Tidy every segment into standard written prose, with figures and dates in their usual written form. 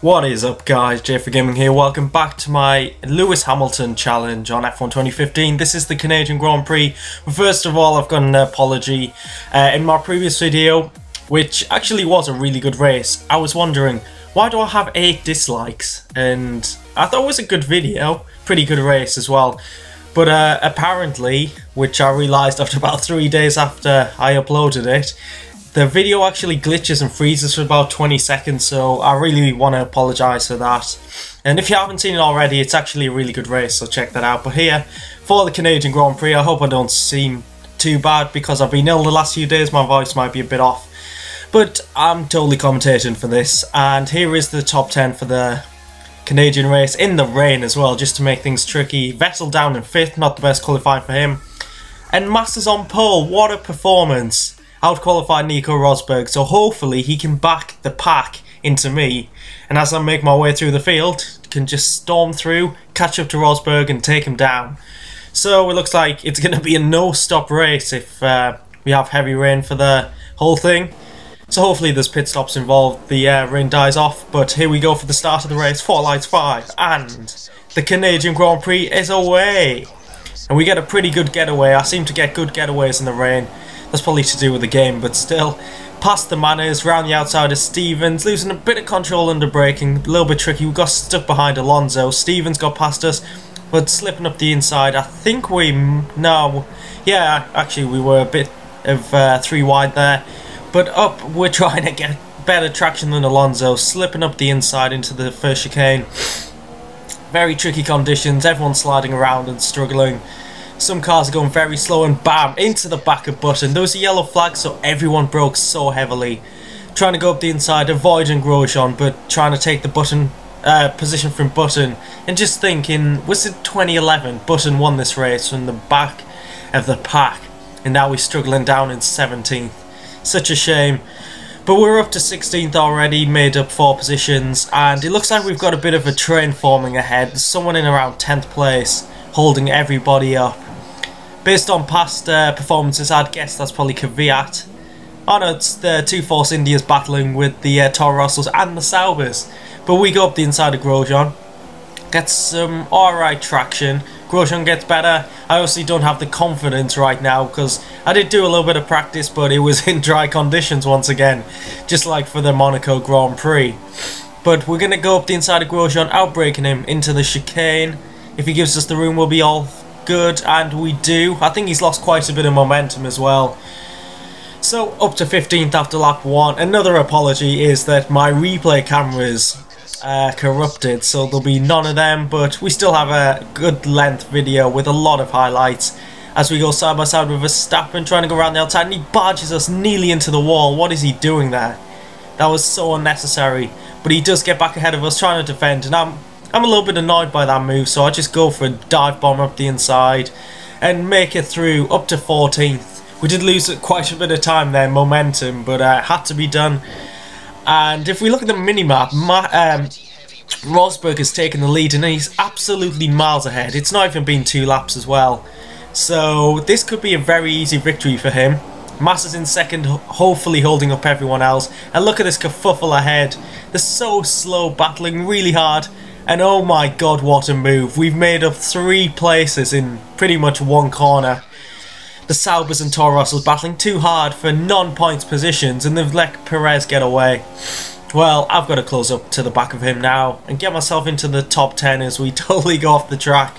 What is up, guys? JayFerGaming here. Welcome back to my Lewis Hamilton challenge on F1 2015. This is the Canadian Grand Prix. But first of all, I've got an apology. In my previous video, which actually was a really good race, I was wondering, why do I have 8 dislikes? And I thought it was a good video, pretty good race as well. But apparently, which I realised after about 3 days after I uploaded it, the video actually glitches and freezes for about 20 seconds, so I really want to apologise for that. And if you haven't seen it already, it's actually a really good race, so check that out. But here, for the Canadian Grand Prix, I hope I don't seem too bad because I've been ill the last few days, my voice might be a bit off. But I'm totally commentating for this, and here is the top 10 for the Canadian race, in the rain as well, just to make things tricky. Vettel down in 5th, not the best qualifying for him. And Masters on pole, what a performance. Out-qualified Nico Rosberg, so hopefully he can back the pack into me, and as I make my way through the field, can just storm through, catch up to Rosberg and take him down. So it looks like it's going to be a no-stop race if we have heavy rain for the whole thing. So hopefully there's pit stops involved, the rain dies off, but here we go for the start of the race. 4 lights 5, and the Canadian Grand Prix is away. And we get a pretty good getaway. I seem to get good getaways in the rain. That's probably to do with the game, but still. Past the Manners, round the outside of Stevens, losing a bit of control under braking, a little bit tricky. We got stuck behind Alonso. Stevens got past us, but slipping up the inside. I think actually we were a bit of 3 wide there. But up, we're trying to get better traction than Alonso, slipping up the inside into the first chicane. Very tricky conditions, everyone's sliding around and struggling. Some cars are going very slow, and bam, into the back of Button. There was a yellow flag, so everyone broke so heavily. Trying to go up the inside, avoiding Grosjean, but trying to take the Button position from Button. And just thinking, was it 2011? Button won this race from the back of the pack, and now we're struggling down in 17th. Such a shame. But we're up to 16th already, made up 4 positions, and it looks like we've got a bit of a train forming ahead. There's someone in around 10th place, holding everybody up. Based on past performances, I'd guess that's probably Kvyat. Oh no, it's the 2 Force Indias battling with the Toro Rossos and the Saubers. But we go up the inside of Grosjean. Gets some alright traction. Grosjean gets better. I obviously don't have the confidence right now because I did do a little bit of practice, but it was in dry conditions once again, just like for the Monaco Grand Prix. But we're going to go up the inside of Grosjean, outbraking him into the chicane. If he gives us the room, we'll be all good, and we do. I think he's lost quite a bit of momentum as well. So up to 15th after lap 1. Another apology is that my replay camera's corrupted, so there'll be none of them, but we still have a good length video with a lot of highlights as we go side by side with Verstappen trying to go around the outside, and he barges us nearly into the wall. What is he doing there? That was so unnecessary, but he does get back ahead of us trying to defend, and I'm a little bit annoyed by that move, so I just go for a dive bomb up the inside and make it through up to 14th. We did lose quite a bit of time there, momentum, but it had to be done. And if we look at the minimap, Rosberg has taken the lead and he's absolutely miles ahead. It's not even been 2 laps as well. So this could be a very easy victory for him. Massa's in 2nd, hopefully holding up everyone else. And look at this kerfuffle ahead. They're so slow, battling really hard. And oh my god, what a move. We've made up 3 places in pretty much 1 corner. The Saubers and Toro Rossos battling too hard for non-points positions, and they've let Perez get away. Well, I've got to close up to the back of him now and get myself into the top 10 as we totally go off the track.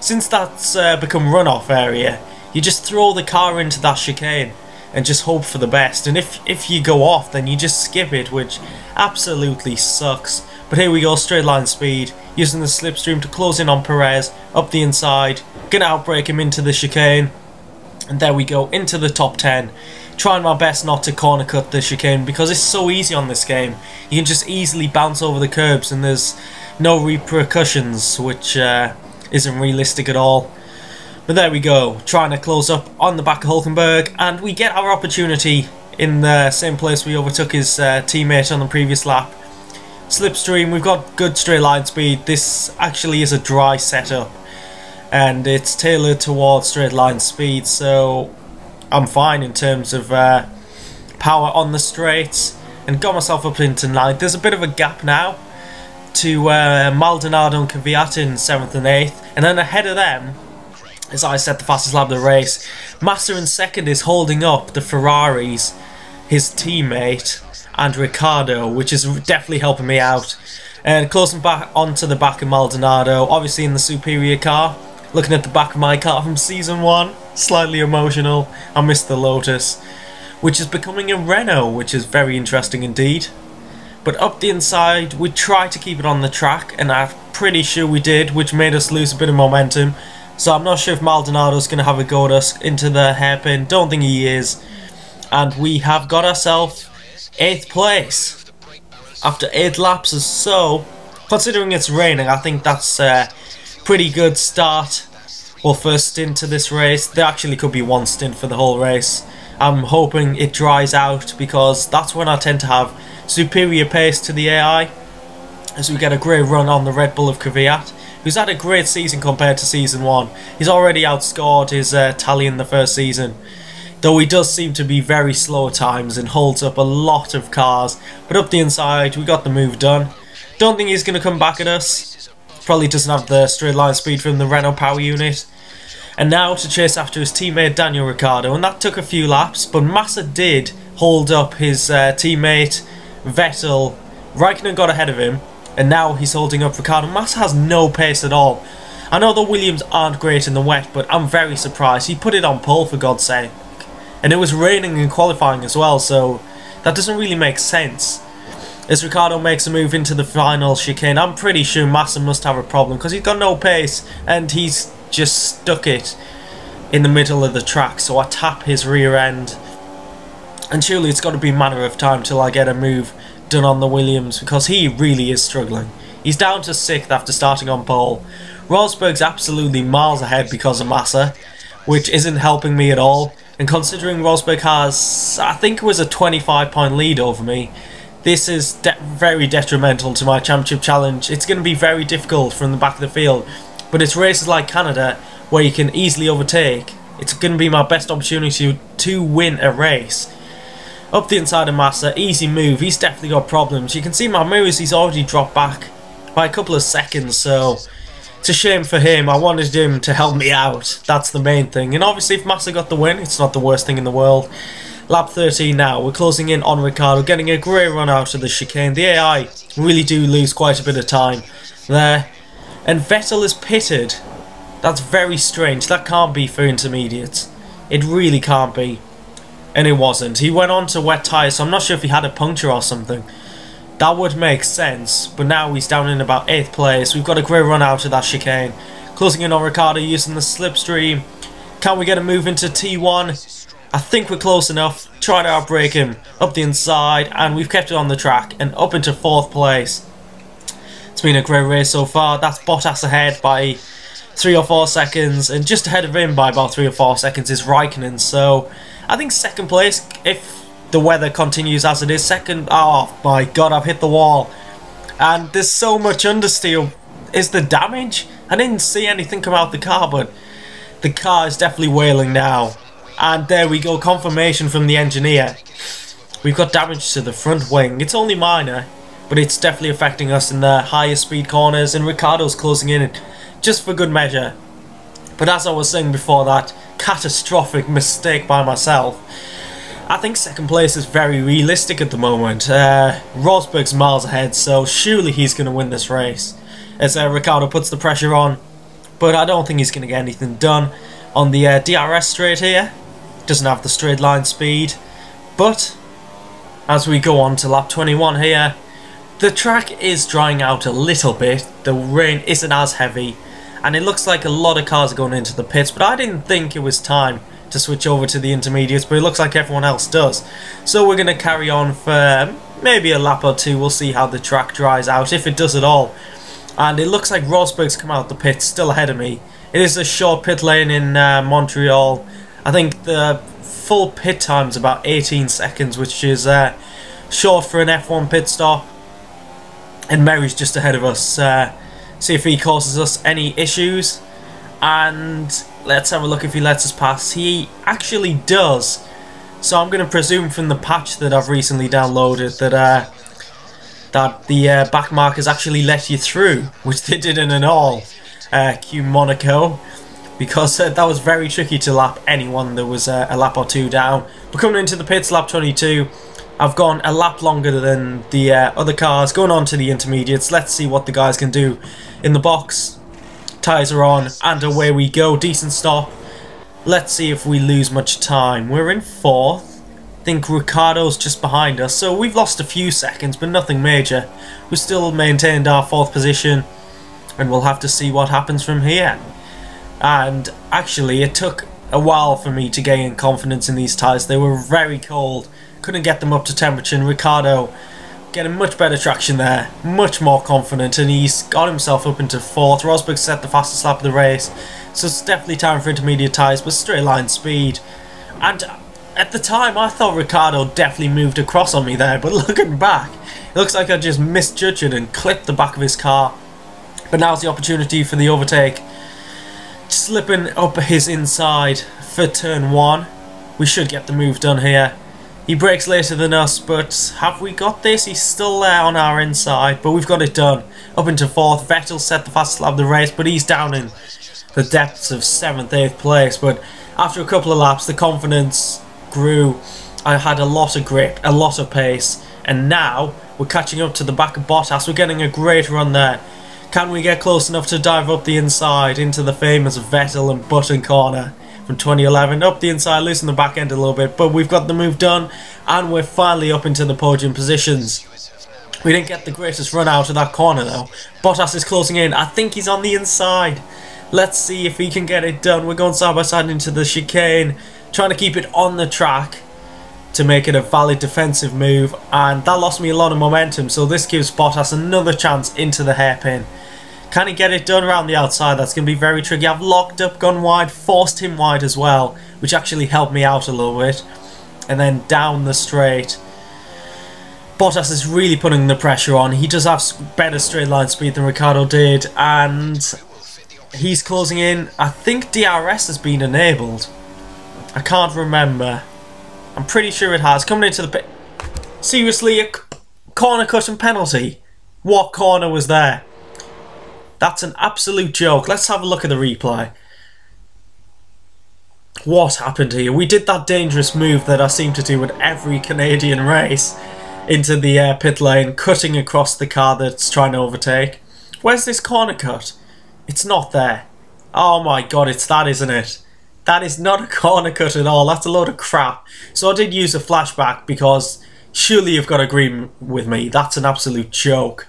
Since that's become runoff area, you just throw the car into that chicane and just hope for the best. And if you go off, then you just skip it, which absolutely sucks. But here we go, straight line speed, using the slipstream to close in on Perez, up the inside, gonna outbrake him into the chicane, and there we go, into the top 10. Trying my best not to corner cut the chicane because it's so easy on this game. You can just easily bounce over the curbs and there's no repercussions, which isn't realistic at all. But there we go, trying to close up on the back of Hulkenberg, and we get our opportunity in the same place we overtook his teammate on the previous lap. Slipstream, we've got good straight line speed. This actually is a dry setup and it's tailored towards straight line speed, so I'm fine in terms of power on the straights, and got myself up into 9th. There's a bit of a gap now, to Maldonado and Kvyat in 7th and 8th, and then ahead of them, as I said, the fastest lap of the race, Massa in 2nd is holding up the Ferraris, his teammate, and Ricciardo, which is definitely helping me out. And closing back onto the back of Maldonado, obviously in the superior car. Looking at the back of my car from Season 1, slightly emotional. I missed the Lotus, which is becoming a Renault, which is very interesting indeed. But up the inside, we tried to keep it on the track, and I'm pretty sure we did, which made us lose a bit of momentum. So I'm not sure if Maldonado's going to have a go at us into the hairpin. Don't think he is. And we have got ourselves 8th place after 8 laps or so. Considering it's raining, I think that's a pretty good start. Well, first stint to this race. There actually could be one stint for the whole race. I'm hoping it dries out, because that's when I tend to have superior pace to the AI, as we get a great run on the Red Bull of Kvyat, who's had a great season compared to Season 1. He's already outscored his tally in the first season, though he does seem to be very slow at times and holds up a lot of cars. But up the inside, we got the move done. Don't think he's going to come back at us. Probably doesn't have the straight line speed from the Renault power unit. And now to chase after his teammate Daniel Ricciardo, and that took a few laps, but Massa did hold up his teammate Vettel. Raikkonen got ahead of him, and now he's holding up Ricciardo. Massa has no pace at all. I know the Williams aren't great in the wet, but I'm very surprised. He put it on pole, for God's sake. And it was raining in qualifying as well, so that doesn't really make sense. As Ricciardo makes a move into the final chicane, I'm pretty sure Massa must have a problem, because he's got no pace, and he's just stuck it in the middle of the track. So I tap his rear end, and surely it's got to be a matter of time till I get a move done on the Williams, because he really is struggling. He's down to 6th after starting on pole. Rosberg's absolutely miles ahead because of Massa, which isn't helping me at all. And considering Rosberg has, I think it was a 25-point lead over me, this is very detrimental to my championship challenge. It's going to be very difficult from the back of the field, but it's races like Canada where you can easily overtake. It's going to be my best opportunity to win a race. Up the inside of Massa, easy move. He's definitely got problems. You can see my mirrors, he's already dropped back by a couple of seconds, so it's a shame for him. I wanted him to help me out. That's the main thing. And obviously if Massa got the win, it's not the worst thing in the world. Lap 13 now. We're closing in on Ricciardo, getting a great run out of the chicane. The AI really do lose quite a bit of time there. And Vettel is pitted. That's very strange. That can't be for intermediates. It really can't be. And it wasn't. He went on to wet tyres, so I'm not sure if he had a puncture or something. That would make sense. But now he's down in about 8th place. We've got a great run out of that chicane. Closing in on Ricciardo using the slipstream. Can we get a move into T1? I think we're close enough. Try to outbrake him up the inside, and we've kept it on the track and up into 4th place. It's been a great race so far. That's Bottas ahead by 3 or 4 seconds, and just ahead of him by about 3 or 4 seconds is Raikkonen. So I think 2nd place, if the weather continues as it is. 2nd, oh my god, I've hit the wall. And there's so much understeer. Is the damage? I didn't see anything come out the car, but the car is definitely wailing now. And there we go, confirmation from the engineer. We've got damage to the front wing. It's only minor, but it's definitely affecting us in the higher speed corners, and Ricciardo's closing in just for good measure. But as I was saying before, that catastrophic mistake by myself, I think 2nd place is very realistic at the moment. Rosberg's miles ahead, so surely he's going to win this race, as Ricciardo puts the pressure on. But I don't think he's going to get anything done on the DRS straight here. Doesn't have the straight line speed. But as we go on to lap 21 here, the track is drying out a little bit. The rain isn't as heavy, and it looks like a lot of cars are going into the pits, but I didn't think it was time to switch over to the intermediates, but it looks like everyone else does. So we're going to carry on for maybe a lap or two. We'll see how the track dries out, if it does at all. And it looks like Rosberg's come out the pits, still ahead of me. It is a short pit lane in Montreal. I think the full pit time is about 18 seconds, which is short for an F1 pit stop. And Mary's just ahead of us. See if he causes us any issues. And let's have a look if he lets us pass. He actually does. So I'm going to presume from the patch that I've recently downloaded that that the back markers actually let you through, which they didn't at all. Q Monaco, because that was very tricky to lap anyone that was a lap or two down. But coming into the pits, lap 22, I've gone a lap longer than the other cars, going on to the intermediates. Let's see what the guys can do in the box. Tyres are on, and away we go. Decent stop. Let's see if we lose much time. We're in 4th. I think Ricciardo's just behind us, so we've lost a few seconds, but nothing major. We still maintained our 4th position, and we'll have to see what happens from here. And actually, it took a while for me to gain confidence in these tyres. They were very cold, couldn't get them up to temperature, and Ricciardo getting much better traction there, much more confident, and he's got himself up into 4th. Rosberg set the fastest lap of the race, so it's definitely time for intermediate tyres, but straight line speed. And at the time, I thought Ricciardo definitely moved across on me there, but looking back, it looks like I just misjudged it and clipped the back of his car. But now's the opportunity for the overtake. Slipping up his inside for turn 1. We should get the move done here. He brakes later than us, but have we got this? He's still there on our inside, but we've got it done. Up into 4th. Vettel set the fastest lap of the race, but he's down in the depths of 7th, 8th place. But after a couple of laps, the confidence grew. I had a lot of grip, a lot of pace, and now we're catching up to the back of Bottas. We're getting a great run there. Can we get close enough to dive up the inside into the famous Vettel and Button corner from 2011? Up the inside, loosen the back end a little bit, but we've got the move done, and we're finally up into the podium positions. We didn't get the greatest run out of that corner though. Bottas is closing in. I think he's on the inside. Let's see if he can get it done. We're going side by side into the chicane, trying to keep it on the track to make it a valid defensive move, and that lost me a lot of momentum, so this gives Bottas another chance into the hairpin. Can he get it done around the outside? That's going to be very tricky. I've locked up, gone wide, forced him wide as well, which actually helped me out a little bit. And then down the straight. Bottas is really putting the pressure on. He does have better straight line speed than Ricciardo did, and he's closing in. I think DRS has been enabled. I can't remember. I'm pretty sure it has. Coming into the pit. Seriously, a corner cut and penalty. What corner was there? That's an absolute joke. Let's have a look at the replay. What happened here? We did that dangerous move that I seem to do with every Canadian race into the pit lane, cutting across the car that's trying to overtake. Where's this corner cut? It's not there. Oh my god, it's that, isn't it? That is not a corner cut at all. That's a load of crap. So I did use a flashback because surely you've got to agree with me. That's an absolute joke.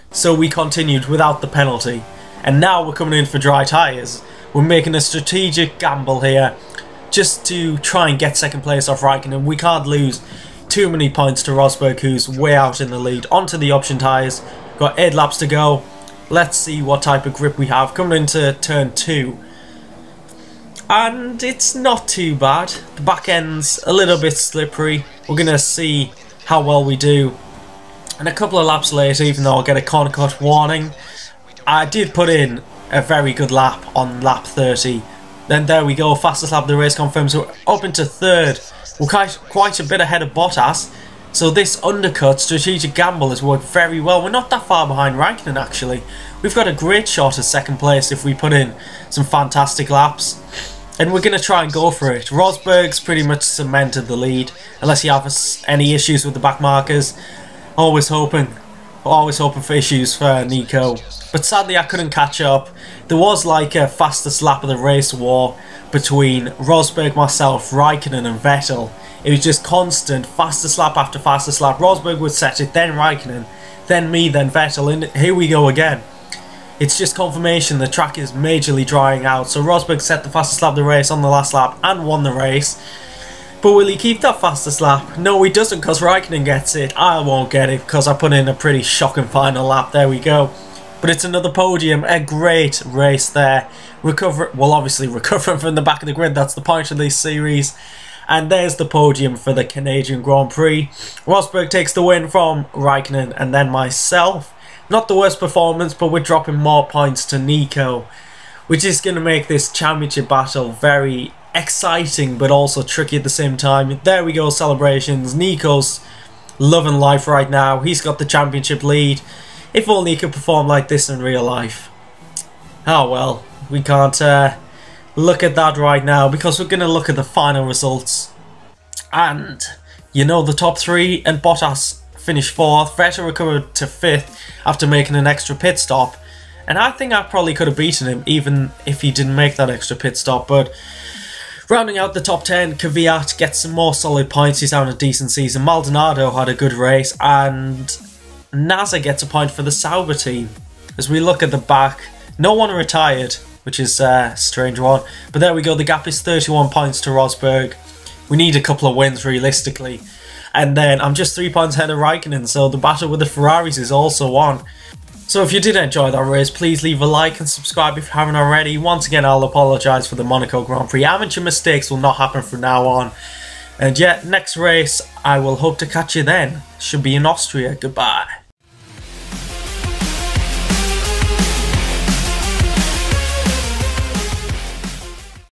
So we continued without the penalty, and now we're coming in for dry tyres. We're making a strategic gamble here just to try and get second place off Raikkonen. We can't lose too many points to Rosberg, who's way out in the lead. Onto the option tyres. Got 8 laps to go. Let's see what type of grip we have coming into turn 2. And it's not too bad. The back end's a little bit slippery. We're going to see how well we do. And a couple of laps later, even though I'll get a corner cut warning, I did put in a very good lap on lap 30. Then there we go, fastest lap of the race confirmed. So we're up into 3rd. We're quite a bit ahead of Bottas. So this undercut strategic gamble has worked very well. We're not that far behind Raikkonen actually. We've got a great shot at second place if we put in some fantastic laps. And we're going to try and go for it. Rosberg's pretty much cemented the lead, unless you have any issues with the back markers. Always hoping for issues for Nico. But sadly I couldn't catch up. There was like a fastest lap of the race war between Rosberg, myself, Raikkonen and Vettel. It was just constant, fastest lap after fastest lap. Rosberg would set it, then Raikkonen, then me, then Vettel, and here we go again. It's just confirmation the track is majorly drying out. So Rosberg set the fastest lap of the race on the last lap and won the race. But will he keep that fastest lap? No, he doesn't, because Raikkonen gets it. I won't get it because I put in a pretty shocking final lap. There we go. But it's another podium. A great race there. Obviously recovering from the back of the grid. That's the point of this series. And there's the podium for the Canadian Grand Prix. Rosberg takes the win from Raikkonen and then myself. Not the worst performance, but we're dropping more points to Nico, which is going to make this championship battle very exciting but also tricky at the same time. There we go, celebrations. Nico's loving life right now. He's got the championship lead. If only he could perform like this in real life. Oh well, we can't look at that right now because we're going to look at the final results. And you know, the top three, and Bottas finished 4th. Vettel recovered to 5th after making an extra pit stop. And I think I probably could have beaten him even if he didn't make that extra pit stop. But rounding out the top 10, Kvyat gets some more solid points. He's having a decent season. Maldonado had a good race. And NASA gets a point for the Sauber team. As we look at the back, no one retired, which is a strange one. But there we go. The gap is 31 points to Rosberg. We need a couple of wins realistically. And then I'm just 3 points ahead of Raikkonen. So the battle with the Ferraris is also on. So if you did enjoy that race, please leave a like and subscribe if you haven't already. Once again, I'll apologise for the Monaco Grand Prix. Amateur mistakes will not happen from now on. And yeah, next race, I will hope to catch you then. Should be in Austria. Goodbye.